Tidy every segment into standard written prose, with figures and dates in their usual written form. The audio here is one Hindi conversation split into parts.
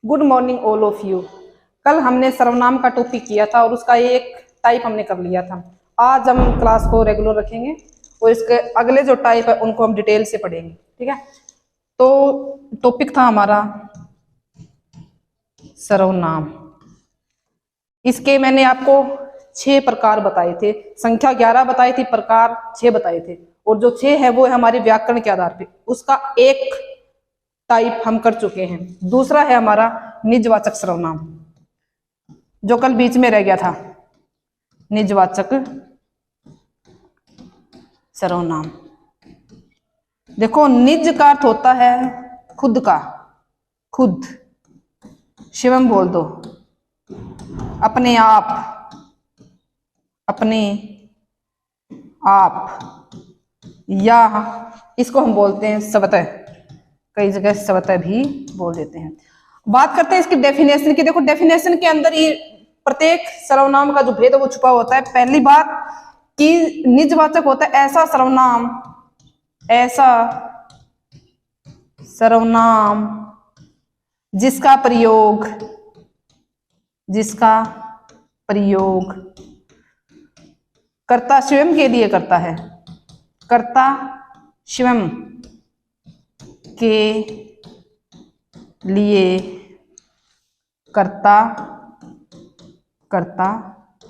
Good morning all of you. कल हमने सर्वनाम का टॉपिक किया था और उसका एक टाइप हमने कर लिया था। आज हम क्लास को रेगुलर रखेंगे और इसके अगले जो टाइप है उनको हम डिटेल से पढ़ेंगे। ठीक है, तो टॉपिक था हमारा सर्वनाम। इसके मैंने आपको 6 प्रकार बताए थे, संख्या 11 बताई थी, प्रकार 6 बताए थे, और जो 6 है वो है हमारे व्याकरण के आधार पे। उसका एक टाइप हम कर चुके हैं। दूसरा है हमारा निजवाचक सर्वनाम, जो कल बीच में रह गया था। निजवाचक सर्वनाम, देखो निज का अर्थ होता है खुद का, खुद। शिवम बोल दो, अपने आप, अपने आप, या इसको हम बोलते हैं स्वतः, कई जगह स्वतः भी बोल देते हैं। बात करते हैं इसकी डेफिनेशन की। देखो डेफिनेशन के अंदर ही प्रत्येक सर्वनाम का जो भेद है वो छुपा होता है। पहली बात कि निजवाचक होता है ऐसा सर्वनाम, ऐसा सर्वनाम जिसका प्रयोग, जिसका प्रयोग कर्ता स्वयं के लिए करता है, कर्ता स्वयं के लिए करता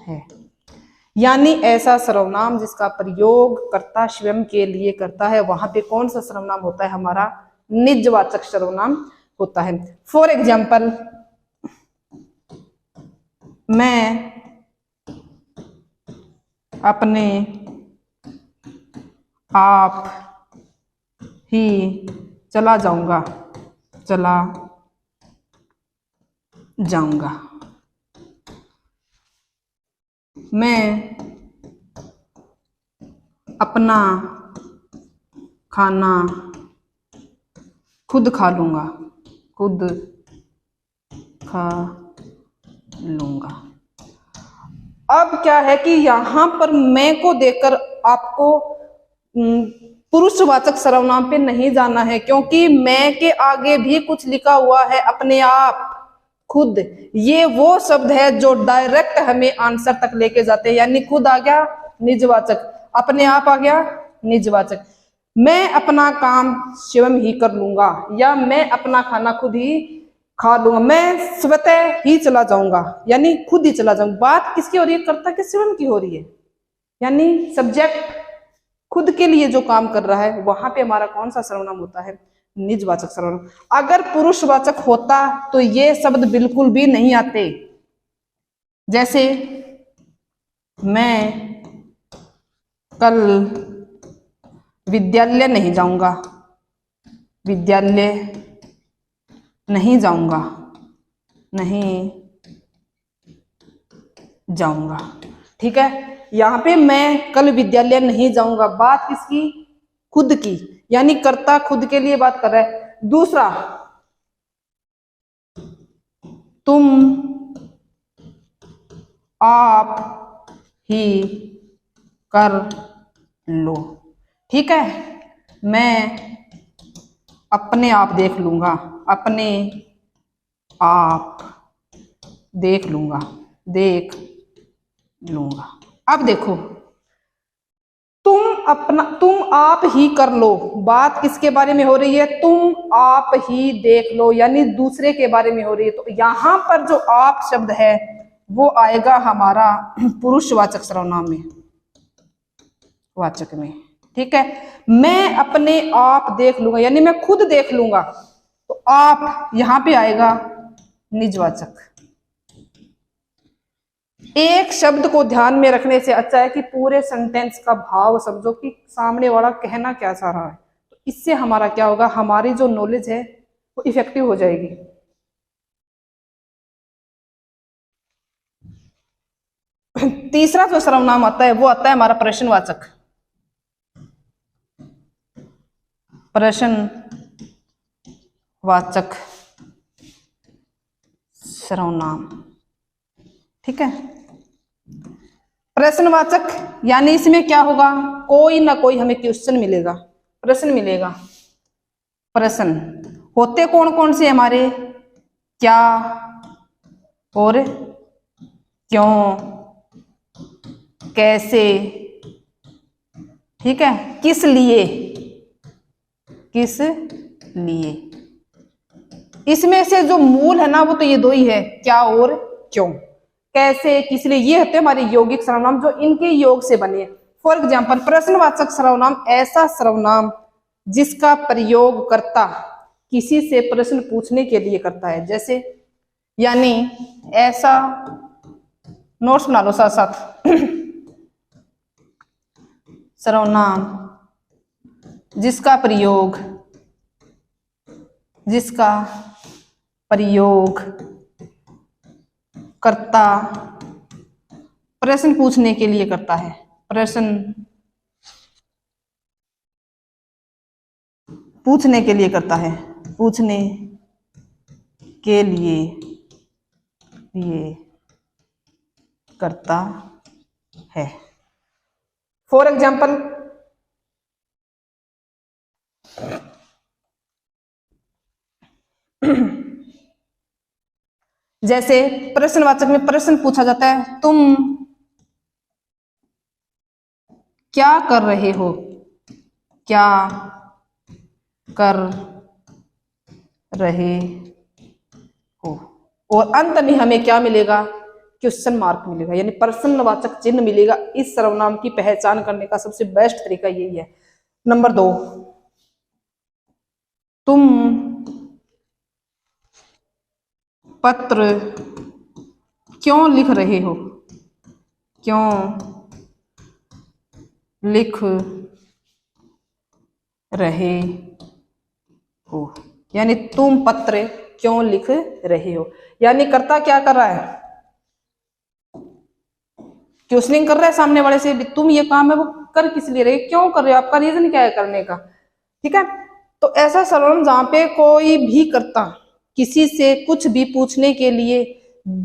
है। यानी ऐसा सर्वनाम जिसका प्रयोग कर्ता स्वयं के लिए करता है, वहां पे कौन सा सर्वनाम होता है? हमारा निजवाचक सर्वनाम होता है। फॉर एग्जाम्पल, मैं अपने आप ही चला जाऊंगा, चला जाऊंगा। मैं अपना खाना खुद खा लूंगा, खुद खा लूंगा। अब क्या है कि यहां पर मैं को देकर आपको पुरुषवाचक सर्वनाम पे नहीं जाना है, क्योंकि मैं के आगे भी कुछ लिखा हुआ है, अपने आप, खुद। ये वो शब्द है जो डायरेक्ट हमें आंसर तक लेके जाते हैं। यानी खुद आ गया निजवाचक, अपने आप आ गया निजवाचक। मैं अपना काम स्वयं ही कर लूंगा, या मैं अपना खाना खुद ही खा लूंगा। मैं स्वतः ही चला जाऊंगा, यानी खुद ही चला जाऊंगा। बात किसकी हो रही है? कर्ता के स्वयं की हो रही है, यानी सब्जेक्ट खुद के लिए जो काम कर रहा है, वहां पे हमारा कौन सा सर्वनाम होता है? निजवाचक सर्वनाम। अगर पुरुषवाचक होता तो ये शब्द बिल्कुल भी नहीं आते। जैसे मैं कल विद्यालय नहीं जाऊंगा, विद्यालय नहीं जाऊंगा, नहीं जाऊंगा। ठीक है, यहां पे मैं कल विद्यालय नहीं जाऊंगा, बात किसकी? खुद की, यानी कर्ता खुद के लिए बात कर रहा है। दूसरा, तुम आप ही कर लो। ठीक है, मैं अपने आप देख लूंगा, अपने आप देख लूंगा, देख लूंगा। अब देखो, तुम आप ही कर लो, बात किसके बारे में हो रही है? तुम आप ही देख लो, यानी दूसरे के बारे में हो रही है। तो यहां पर जो आप शब्द है वो आएगा हमारा पुरुषवाचक सर्वनाम में, वाचक में। ठीक है, मैं अपने आप देख लूंगा, यानी मैं खुद देख लूंगा, तो आप यहां पे आएगा निजवाचक। एक शब्द को ध्यान में रखने से अच्छा है कि पूरे सेंटेंस का भाव समझो कि सामने वाला कहना क्या चाह रहा है। तो इससे हमारा क्या होगा? हमारी जो नॉलेज है वो इफेक्टिव हो जाएगी। तीसरा जो सर्वनाम आता है वो आता है हमारा प्रश्नवाचक, प्रश्नवाचक सर्वनाम। ठीक है, प्रश्नवाचक यानी इसमें क्या होगा? कोई ना कोई हमें क्वेश्चन मिलेगा, प्रश्न मिलेगा। प्रश्न होते कौन कौन से हमारे? क्या और क्यों, कैसे, ठीक है, किस लिए, किस लिए। इसमें से जो मूल है ना वो तो ये दो ही है, क्या और क्यों, कैसे, किस लिए, ये होते हैं हमारे यौगिक सर्वनाम जो इनके योग से बने। फॉर एग्जाम्पल प्रश्नवाचक सर्वनाम ऐसा सर्वनाम जिसका प्रयोग कर्ता किसी से प्रश्न पूछने के लिए करता है। जैसे यानी ऐसा, नोट्स बना लो साथ साथ सर्वनाम जिसका प्रयोग कर्ता प्रश्न पूछने के लिए करता है, प्रश्न पूछने के लिए करता है, पूछने के लिए ये करता है। फॉर एग्जाम्पल जैसे प्रश्नवाचक में प्रश्न पूछा जाता है, तुम क्या कर रहे हो, क्या कर रहे हो, और अंत में हमें क्या मिलेगा, क्वेश्चन मार्क मिलेगा, यानी प्रश्नवाचक चिन्ह मिलेगा। इस सर्वनाम की पहचान करने का सबसे बेस्ट तरीका यही है। नंबर 2, तुम पत्र क्यों लिख रहे हो, क्यों लिख रहे हो, यानी तुम पत्र क्यों लिख रहे हो, यानी कर्ता क्या कर रहा है, क्वेश्चनिंग कर रहा है सामने वाले से, तुम ये काम है वो कर किस लिए रहे, क्यों कर रहे हो, आपका रीजन क्या है करने का, ठीक है। तो ऐसा सर्वनाम जहां पे कोई भी कर्ता किसी से कुछ भी पूछने के लिए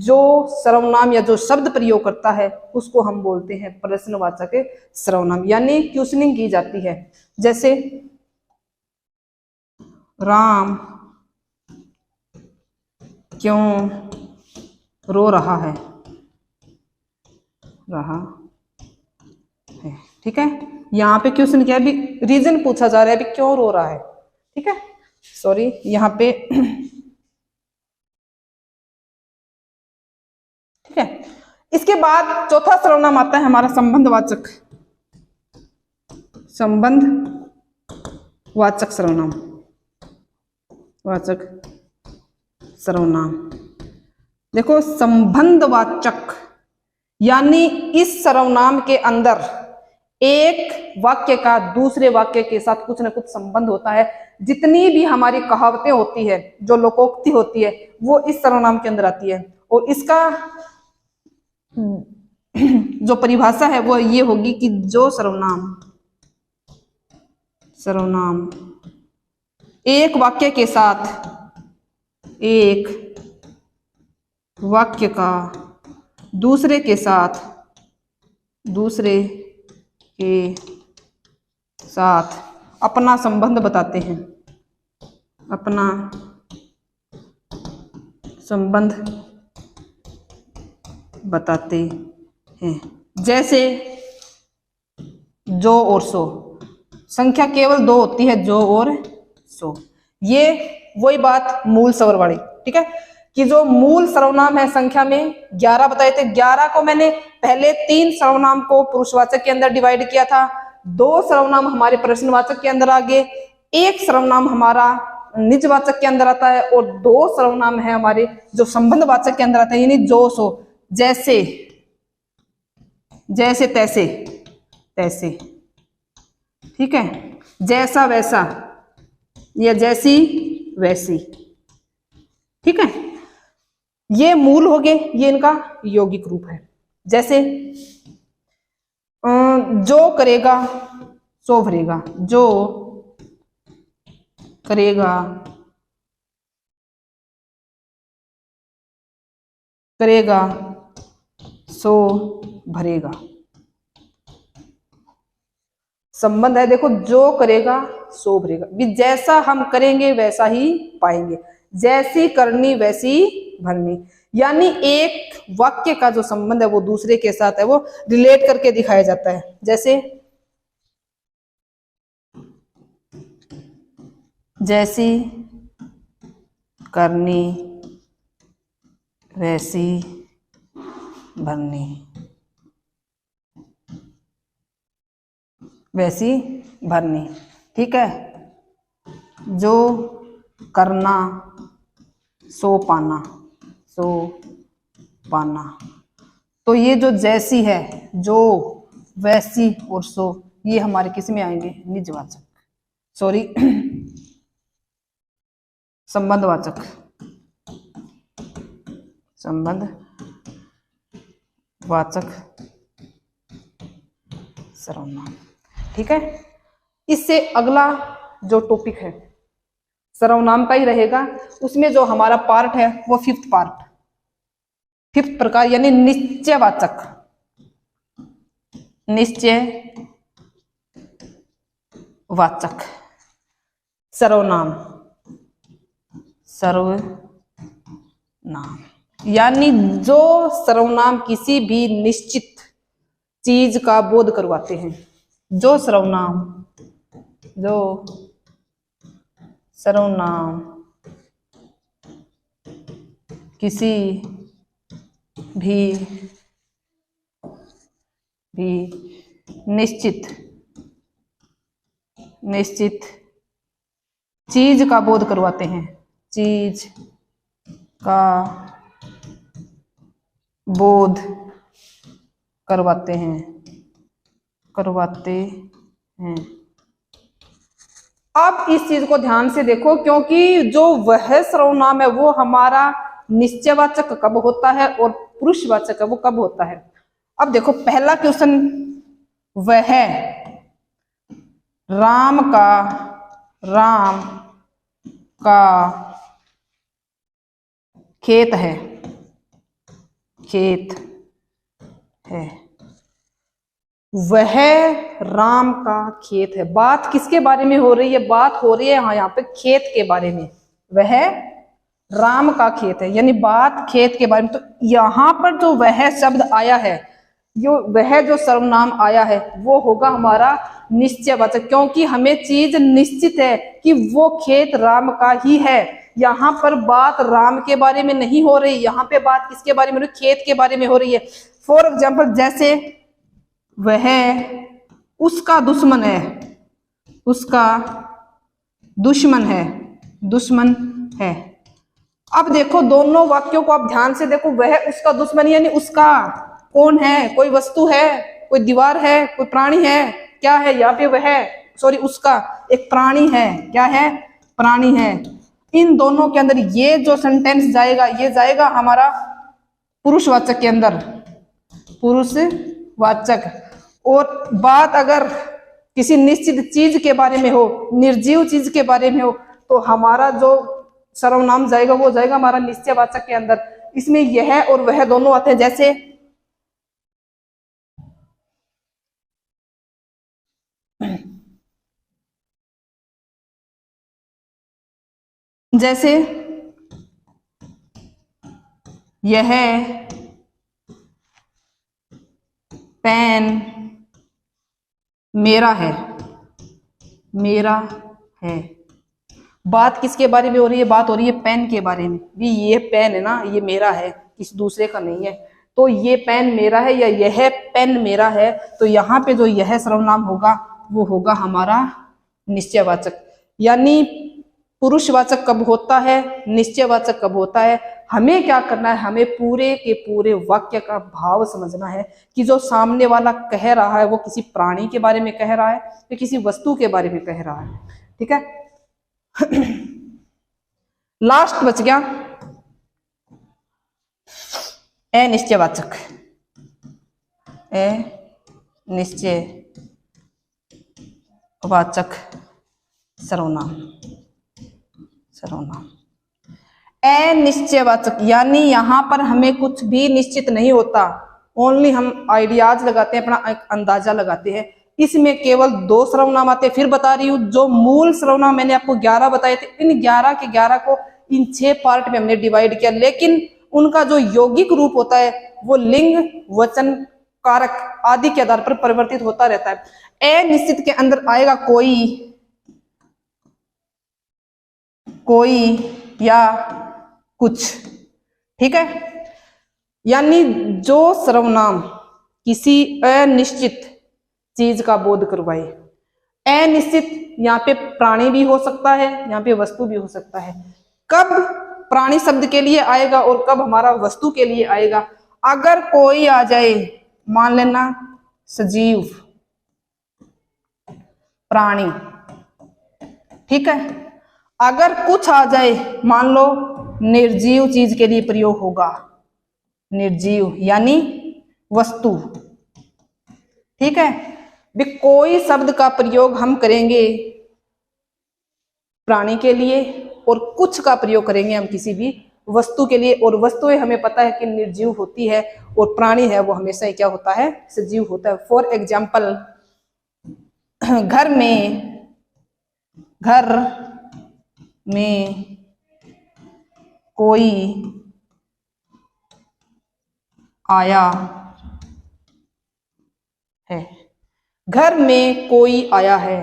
जो सर्वनाम या जो शब्द प्रयोग करता है उसको हम बोलते हैं प्रश्नवाचक सर्वनाम, यानी क्वेश्चनिंग की जाती है। जैसे राम क्यों रो रहा है, ठीक है। यहाँ पे क्वेश्चन क्या है, भी रीजन पूछा जा रहा है, भी क्यों रो रहा है, ठीक है। सॉरी, यहाँ पे ठीक है। इसके बाद चौथा सर्वनाम आता है हमारा संबंधवाचक सर्वनाम, वाचक सर्वनाम। देखो संबंधवाचक यानी इस सर्वनाम के अंदर एक वाक्य का दूसरे वाक्य के साथ कुछ न कुछ संबंध होता है। जितनी भी हमारी कहावतें होती है, जो लोकोक्ति होती है, वो इस सर्वनाम के अंदर आती है। और इसका जो परिभाषा है वो ये होगी कि जो सर्वनाम एक वाक्य के साथ एक वाक्य का दूसरे के साथ अपना संबंध बताते हैं, अपना संबंध बताते हैं। जैसे जो और सो, संख्या केवल 2 होती है, जो और सो। ये वही बात मूल स्वर वाली, ठीक है, कि जो मूल सर्वनाम है संख्या में 11 बताए थे। 11 को मैंने पहले 3 सर्वनाम को पुरुषवाचक के अंदर डिवाइड किया था, 2 सर्वनाम हमारे प्रश्नवाचक के अंदर आ गए, 1 सर्वनाम हमारा निजवाचक के अंदर आता है, और 2 सर्वनाम है हमारे जो संबंधवाचक के अंदर आता है, यानी जो सो, जैसे तैसे, ठीक है, जैसा वैसा या जैसी वैसी, ठीक है। ये मूल हो गए, ये इनका यौगिक रूप है। जैसे जो करेगा सो भरेगा, जो करेगा सो भरेगा। संबंध है, देखो, जो करेगा सो भरेगा, भी जैसा हम करेंगे वैसा ही पाएंगे। जैसी करनी वैसी भरनी, यानी एक वाक्य का जो संबंध है वो दूसरे के साथ है, वो रिलेट करके दिखाया जाता है। जैसे जैसी करनी वैसी भरनी, वैसी भरनी, ठीक है। जो करना सो पाना, सो पाना। तो ये जो जैसी है, जो, वैसी और सो, ये हमारे किस में आएंगे? निजवाचक, सॉरी संबंधवाचक, संबंधवाचक सर्वनाम, ठीक है। इससे अगला जो टॉपिक है सर्वनाम का ही रहेगा। उसमें जो हमारा पार्ट है वो फिफ्थ प्रकार, यानी निश्चयवाचक, निश्चयवाचक सर्वनाम, सर्वनाम, यानी जो सर्वनाम किसी भी निश्चित चीज का बोध करवाते हैं। जो सर्वनाम किसी भी निश्चित चीज का बोध करवाते हैं, चीज का बोध करवाते हैं। अब इस चीज को ध्यान से देखो, क्योंकि जो वह सर्वनाम है वो हमारा निश्चयवाचक कब होता है और पुरुषवाचक है वो कब होता है। अब देखो पहला क्वेश्चन, वह राम का खेत है, वह राम का खेत है। बात किसके बारे में हो रही है? बात हो रही है यहाँ पे खेत के बारे में। वह राम का खेत है, यानी बात खेत के बारे में। तो यहाँ पर जो वह शब्द आया है, वह जो सर्वनाम आया है वो होगा हमारा निश्चयवाचक, क्योंकि हमें चीज निश्चित है कि वो खेत राम का ही है। यहाँ पर बात राम के बारे में नहीं हो रही, यहाँ पे बात किसके बारे में हो रही? खेत के बारे में हो रही है। फॉर एग्जाम्पल, जैसे वह उसका दुश्मन है, उसका दुश्मन है। अब देखो दोनों वाक्यों को आप ध्यान से देखो, वह उसका दुश्मन, यानी उसका कौन है? कोई वस्तु है, कोई दीवार है, कोई प्राणी है, क्या है यहाँ पे? वह, सॉरी उसका एक प्राणी है। क्या है? प्राणी है। इन दोनों के अंदर ये जो सेंटेंस जाएगा, ये जाएगा हमारा पुरुषवाचक के अंदर, पुरुषवाचक। और बात अगर किसी निश्चित चीज के बारे में हो, निर्जीव चीज के बारे में हो, तो हमारा जो सर्वनाम जाएगा वो जाएगा हमारा निश्चयवाचक के अंदर। इसमें यह और वह दोनों आते हैं। जैसे यह पेन मेरा है, बात किसके बारे में हो रही है? बात हो रही है पेन के बारे में। भी ये पेन है ना, ये मेरा है, किसी दूसरे का नहीं है। तो ये पेन मेरा है या यह पेन मेरा है, तो यहाँ पे जो यह सर्वनाम होगा वो होगा हमारा निश्चयवाचक। यानी पुरुषवाचक कब होता है, निश्चयवाचक कब होता है? हमें क्या करना है? हमें पूरे के पूरे वाक्य का भाव समझना है कि जो सामने वाला कह रहा है वो किसी प्राणी के बारे में कह रहा है या किसी वस्तु के बारे में कह रहा है। ठीक है। लास्ट बच गया अनिश्चयवाचक। अनिश्चयवाचक सर्वनाम। अनिश्चयवाचक यानी यहां पर हमें कुछ भी निश्चित नहीं होता, ओनली हम आइडियाज लगाते हैं, अपना अंदाजा लगाते हैं। इसमें केवल 2 सर्वनाम आते हैं। फिर बता रही हूं, जो मूल सर्वनाम मैंने आपको 11 बताए थे, इन 11 के 11 को इन 6 पार्ट में हमने डिवाइड किया, लेकिन उनका जो यौगिक रूप होता है वो लिंग, वचन, कारक आदि के आधार पर परिवर्तित होता रहता है। अनिश्चित के अंदर आएगा कोई या कुछ, ठीक है। यानी जो सर्वनाम किसी अनिश्चित चीज का बोध करवाए, अनिश्चित यहाँ पे प्राणी भी हो सकता है, यहाँ पे वस्तु भी हो सकता है। कब प्राणी शब्द के लिए आएगा और कब हमारा वस्तु के लिए आएगा? अगर कोई आ जाए, मान लेना सजीव प्राणी, ठीक है। अगर कुछ आ जाए, मान लो निर्जीव चीज के लिए प्रयोग होगा, निर्जीव यानी वस्तु, ठीक है। भी कोई शब्द का प्रयोग हम करेंगे प्राणी के लिए और कुछ का प्रयोग करेंगे हम किसी भी वस्तु के लिए, और वस्तुएं हमें पता है कि निर्जीव होती है और प्राणी है वो हमेशा ही क्या होता है? सजीव होता है। फॉर एग्जाम्पल, घर में कोई आया है, घर में कोई आया है,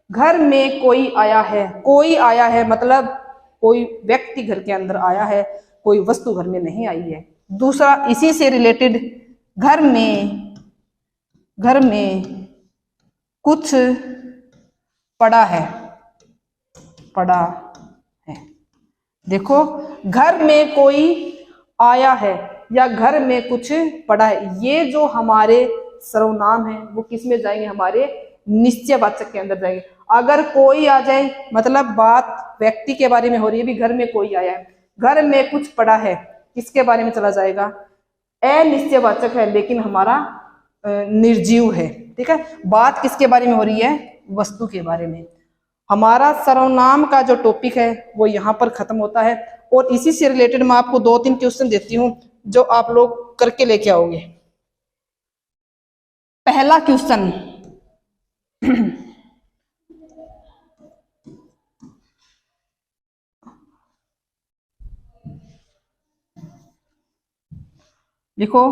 घर में कोई आया है, कोई आया है मतलब कोई व्यक्ति घर के अंदर आया है, कोई वस्तु घर में नहीं आई है। दूसरा इसी से रिलेटेड, घर में कुछ पड़ा है, देखो घर में कोई आया है या घर में कुछ पड़ा है, ये जो हमारे सर्वनाम है वो किस में जाएंगे? हमारे निश्चयवाचक के अंदर जाएंगे। अगर कोई आ जाए मतलब बात व्यक्ति के बारे में हो रही है, भी घर में कोई आया है, घर में कुछ पड़ा है, किसके बारे में चला जाएगा? अनिश्चयवाचक है लेकिन हमारा निर्जीव है, ठीक है। बात किसके बारे में हो रही है? वस्तु के बारे में। हमारा सर्वनाम का जो टॉपिक है वो यहाँ पर खत्म होता है, और इसी से रिलेटेड मैं आपको 2-3 क्वेश्चन देती हूँ जो आप लोग करके लेके आओगे। पहला क्वेश्चन, लिखो,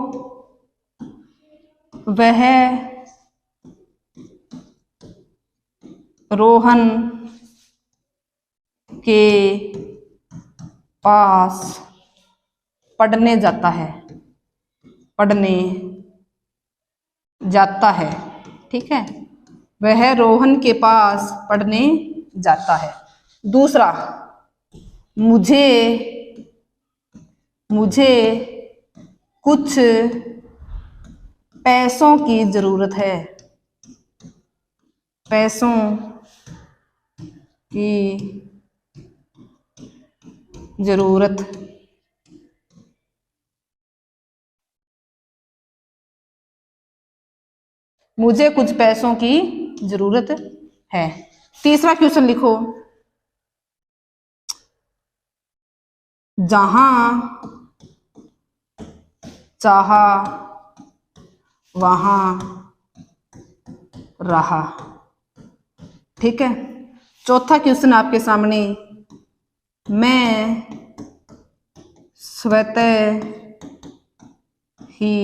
वह रोहन के पास पढ़ने जाता है, ठीक है। वह रोहन के पास पढ़ने जाता है। दूसरा, मुझे कुछ पैसों की जरूरत है, पैसों की जरूरत मुझे कुछ पैसों की जरूरत है। तीसरा क्वेश्चन लिखो, जहां चाहा वहां रहा, ठीक है। चौथा क्वेश्चन आपके सामने, मैं स्वतः ही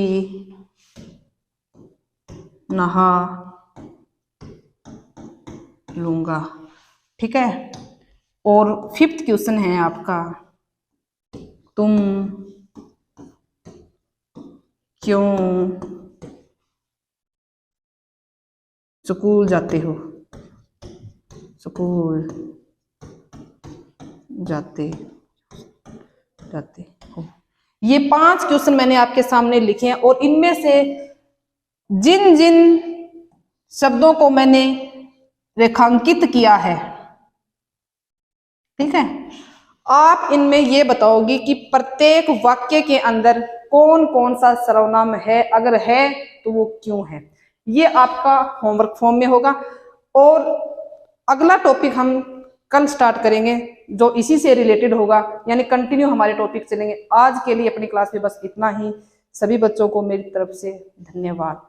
नहा लूंगा, ठीक है। और 5th क्वेश्चन है आपका, तुम क्यों स्कूल जाते हो? स्कूल जाते हो। ये 5 क्वेश्चन मैंने आपके सामने लिखे हैं, और इनमें से जिन जिन शब्दों को मैंने रेखांकित किया है, ठीक है, आप इनमें ये बताओगे कि प्रत्येक वाक्य के अंदर कौन कौन सा सर्वनाम है, अगर है तो वो क्यों है। ये आपका होमवर्क फॉर्म में होगा, और अगला टॉपिक हम कल स्टार्ट करेंगे जो इसी से रिलेटेड होगा, यानी कंटिन्यू हमारे टॉपिक चलेंगे। आज के लिए अपनी क्लास में बस इतना ही। सभी बच्चों को मेरी तरफ से धन्यवाद।